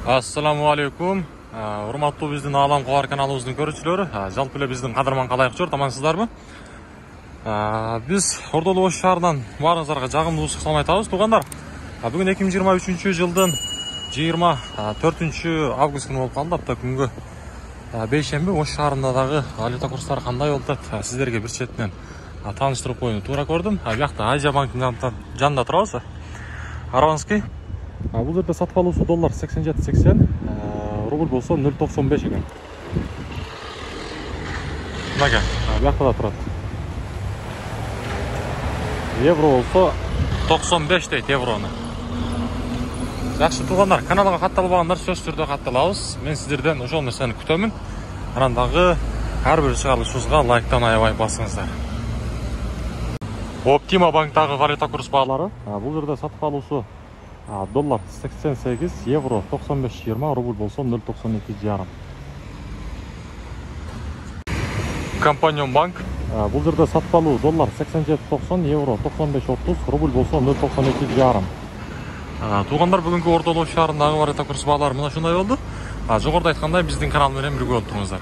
Ассаламу алейкум. Урматтуу биздин Алам Кабар каналыбыздын көрүүчүлөрү. Жалпы эле биздин кадырман калайыкчылар, тамансыздарбы? Биз Ордолуу Ош шаарынан баарыңыздарга жагымдуулук салам айтабыз, туугандар. Бүгүн 2023 жылдын 24 август күнү болуп калды. Апта күнгө бейшемби Ош шаарында дагы валюта курстары кандай болуп атат, сиздерге бир четинен тааныштырып коюуну туура көрдүм. Биякта Айжа банктын жанында турабыз. Араванский. Бұл жерде сатып алуысы доллар 87.80, рубль болса 0.95 екен. Мынаке, бияқта да тұрады. Евро болса 95 дейді евроны. Жақсы туғандар, каналға қатталбағандар сөз түрде қатталабыз. Мен сіздерден ошол нерсени күтөмүн. Анандағы әрбір чыгарылышыбызга лайктан аябай басыңыздар. Оптима банктагы валюта курс баалары. Бұл жерде сатып алуысы доллар 88, евро 95.20, рубль болса 0.92 Компанион банк. Бұл жерде сатып алуу доллар 87.90, евро 95.30, рубль болса 0.92. Туғандар, бүгінгі Ордолуу шаарындагы валюта курс баалары мына ушундай болду. Жогоруда айткандай биздин канал менен бирге болуп туруңуздар.